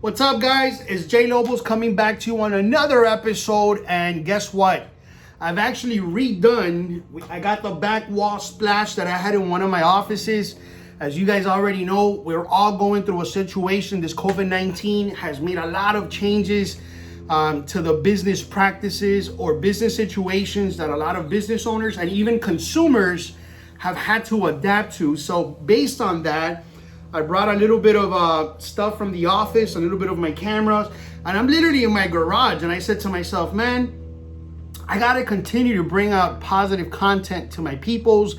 What's up, guys? It's Jay Lobos coming back to you on another episode, and guess what? I've actually redone. I got the back wall splash that I had in one of my offices. As you guys already know, we're all going through a situation. This COVID-19 has made a lot of changes to the business practices or business situations that a lot of business owners and even consumers have had to adapt to. So based on that, I brought a little bit of stuff from the office, a little bit of my cameras, and I'm literally in my garage. And I said to myself, man, I gotta continue to bring out positive content to my peoples,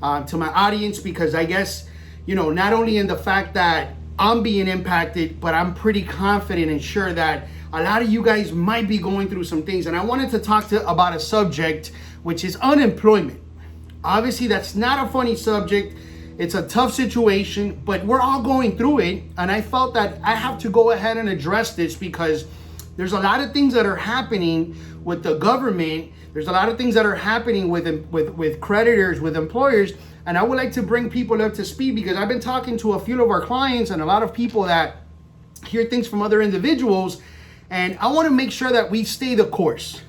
to my audience, because I guess, not only in the fact that I'm being impacted, but I'm pretty confident and sure that a lot of you guys might be going through some things. And I wanted to talk about a subject, which is unemployment. Obviously, that's not a funny subject. It's a tough situation, but we're all going through it. And I felt that I have to go ahead and address this because there's a lot of things that are happening with the government. There's a lot of things that are happening with creditors, with employers. And I would like to bring people up to speed because I've been talking to a few of our clients and a lot of people that hear things from other individuals. And I want to make sure that we stay the course.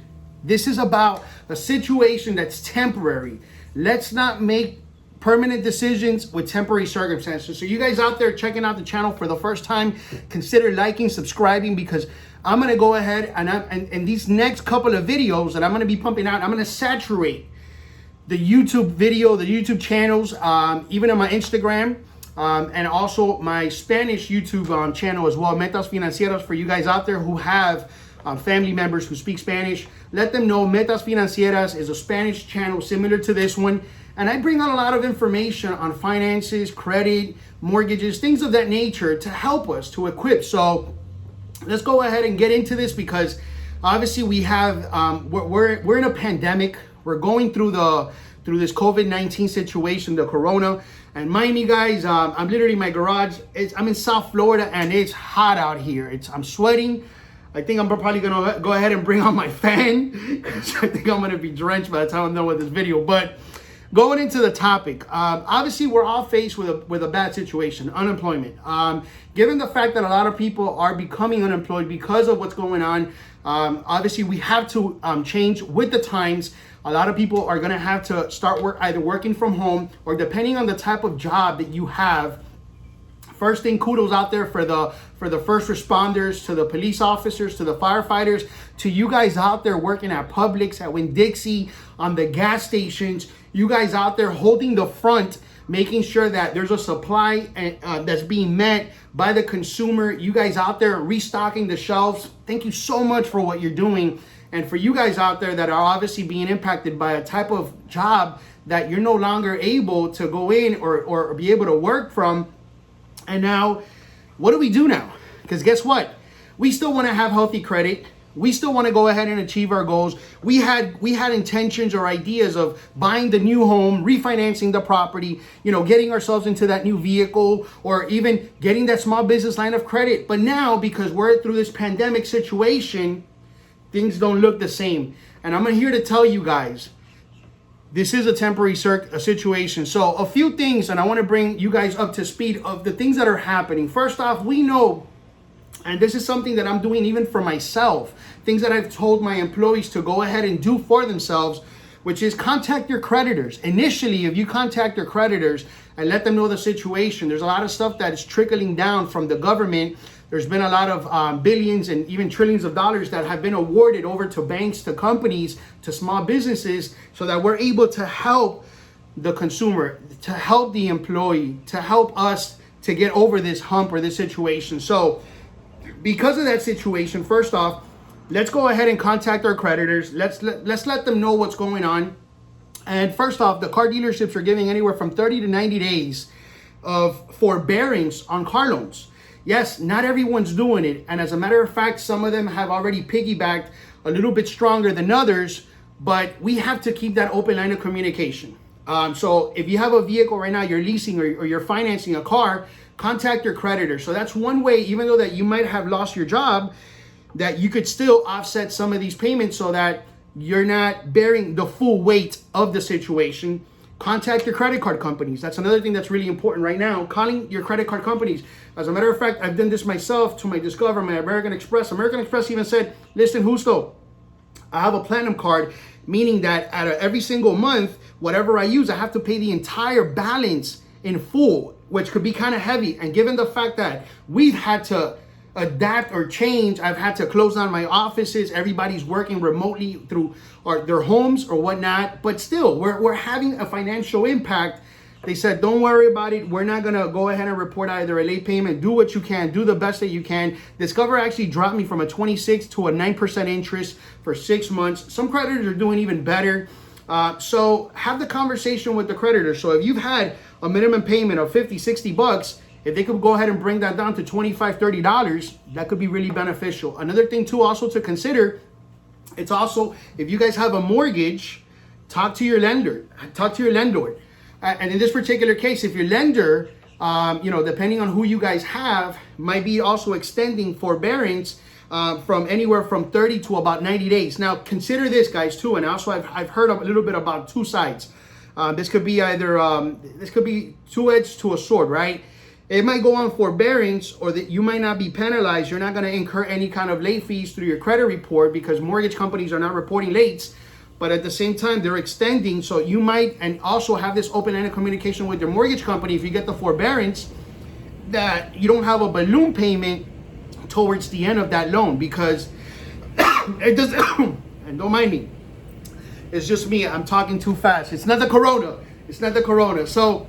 This is about a situation that's temporary. Let's not make permanent decisions with temporary circumstances. So you guys out there checking out the channel for the first time, consider liking, subscribing, because I'm going to go ahead and these next couple of videos that I'm going to be pumping out, I'm going to saturate the YouTube video, the YouTube channels, even on my Instagram, and also my Spanish YouTube channel as well, Metas Financieras, for you guys out there who have family members who speak Spanish. Let them know Metas Financieras is a Spanish channel similar to this one. And I bring out a lot of information on finances, credit, mortgages, things of that nature to help us, to equip. So let's go ahead and get into this because obviously we have, we're in a pandemic. We're going through this COVID-19 situation, the corona. And mind me, guys, I'm literally in my garage. I'm in South Florida and it's hot out here. I'm sweating. I think I'm probably gonna go ahead and bring on my fan because I think I'm gonna be drenched by the time I'm done with this video. But going into the topic, obviously we're all faced with a bad situation, unemployment. Given the fact that a lot of people are becoming unemployed because of what's going on, obviously we have to change with the times. A lot of people are gonna have to start either working from home or depending on the type of job that you have. First thing, kudos out there for the first responders, to the police officers, to the firefighters, to you guys out there working at Publix, at Winn-Dixie, on the gas stations. You guys out there holding the front, making sure that there's a supply that's being met by the consumer. You guys out there restocking the shelves. Thank you so much for what you're doing. And for you guys out there that are obviously being impacted by a type of job that you're no longer able to go in or be able to work from. And now, what do we do now? Because guess what? We still want to have healthy credit. We still want to go ahead and achieve our goals. We had intentions or ideas of buying the new home, refinancing the property, getting ourselves into that new vehicle, or even getting that small business line of credit. But now, because we're through this pandemic situation, things don't look the same. And I'm here to tell you guys, this is a temporary situation. So a few things, and I want to bring you guys up to speed of the things that are happening. First off, we know, and this is something that I'm doing even for myself, things that I've told my employees to go ahead and do for themselves, which is contact your creditors. Initially, if you contact your creditors and let them know the situation, there's a lot of stuff that is trickling down from the government. There's been a lot of billions and even trillions of dollars that have been awarded over to banks, to companies, to small businesses, so that we're able to help the consumer, to help the employee, to help us to get over this hump or this situation. So because of that situation, first off, let's go ahead and contact our creditors. Let's let them know what's going on. And first off, the car dealerships are giving anywhere from 30 to 90 days of forbearance on car loans. Yes, not everyone's doing it. And as a matter of fact, some of them have already piggybacked a little bit stronger than others, but we have to keep that open line of communication. So if you have a vehicle right now, you're leasing or you're financing a car, contact your creditor. So that's one way, even though that you might have lost your job, that you could still offset some of these payments so that you're not bearing the full weight of the situation. Contact your credit card companies. That's another thing that's really important right now. Calling your credit card companies. As a matter of fact, I've done this myself to my Discover, my American Express. American Express even said, listen, Justo, I have a platinum card, meaning that out of every single month, whatever I use, I have to pay the entire balance in full, which could be kind of heavy. And given the fact that we've had to adapt or change, I've had to close down my offices, everybody's working remotely through their homes or whatnot, but still, we're having a financial impact. They said, don't worry about it. We're not going to go ahead and report either a late payment. Do what you can. Do the best that you can. Discover actually dropped me from a 26 to a 9% interest for 6 months. Some creditors are doing even better. So have the conversation with the creditor. So if you've had a minimum payment of 50, 60 bucks, if they could go ahead and bring that down to $25, $30, that could be really beneficial. Another thing too also to consider, it's also, if you guys have a mortgage, talk to your lender. Talk to your landlord. And in this particular case, if your lender, depending on who you guys have, might be also extending forbearance from anywhere from 30 to about 90 days. Now, consider this, guys, too. And also, I've heard a little bit about two sides. This could be this could be two edged to a sword, right? It might go on forbearance, or that you might not be penalized. You're not going to incur any kind of late fees through your credit report because mortgage companies are not reporting lates. But at the same time, they're extending. So you might, and also have this open-ended communication with your mortgage company if you get the forbearance, that you don't have a balloon payment towards the end of that loan, because it doesn't, and don't mind me, it's just me, I'm talking too fast. It's not the corona. It's not the corona. So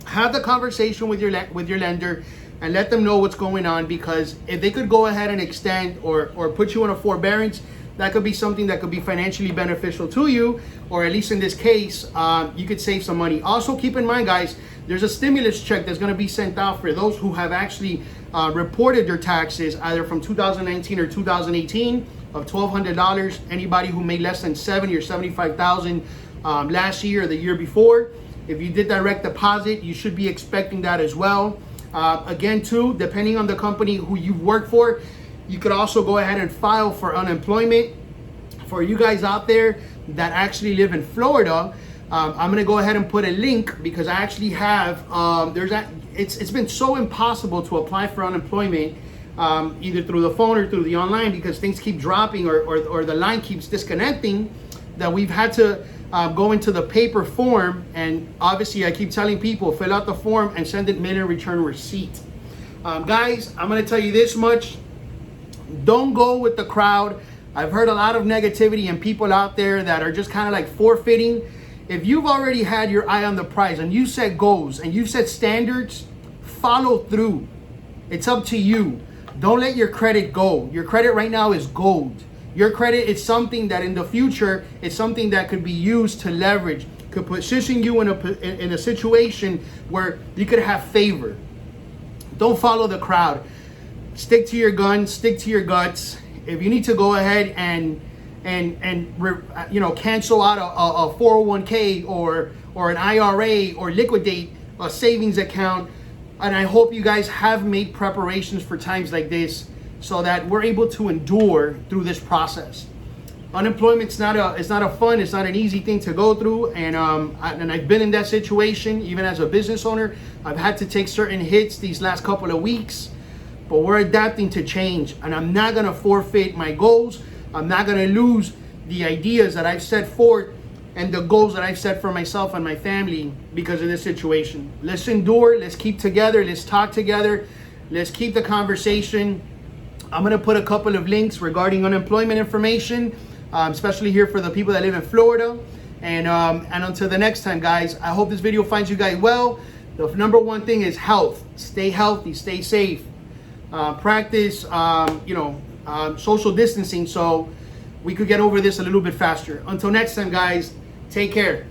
have the conversation with your lender and let them know what's going on, because if they could go ahead and extend or put you on a forbearance, that could be something that could be financially beneficial to you, or at least in this case, you could save some money. Also, keep in mind, guys, there's a stimulus check that's going to be sent out for those who have actually reported their taxes either from 2019 or 2018 of $1,200. Anybody who made less than 70 or 75,000 last year or the year before, if you did direct deposit, you should be expecting that as well. Again, too, depending on the company who you've worked for, you could also go ahead and file for unemployment. For you guys out there that actually live in Florida, I'm gonna go ahead and put a link, because I actually have, it's been so impossible to apply for unemployment, either through the phone or through the online, because things keep dropping or the line keeps disconnecting, that we've had to go into the paper form. And obviously I keep telling people, fill out the form and send it mail and return receipt. Guys, I'm gonna tell you this much. Don't go with the crowd. I've heard a lot of negativity and people out there that are just kind of like forfeiting. If you've already had your eye on the prize and you set goals and you set standards, follow through. It's up to you. Don't let your credit go. Your credit right now is gold. Your credit is something that in the future is something that could be used to leverage, could position you in a situation where you could have favor. Don't follow the crowd. Stick to your guns, stick to your guts. If you need to go ahead and cancel out a 401k or an IRA, or liquidate a savings account, and I hope you guys have made preparations for times like this, so that we're able to endure through this process. Unemployment's not an easy thing to go through, and I've been in that situation. Even as a business owner, I've had to take certain hits these last couple of weeks. But we're adapting to change, and I'm not gonna forfeit my goals. I'm not gonna lose the ideas that I've set forth and the goals that I've set for myself and my family because of this situation. Let's endure, let's keep together, let's talk together, let's keep the conversation. I'm gonna put a couple of links regarding unemployment information, especially here for the people that live in Florida. And until the next time, guys, I hope this video finds you guys well. The number one thing is health. Stay healthy, stay safe. Practice, social distancing, so we could get over this a little bit faster. Until next time, guys, take care.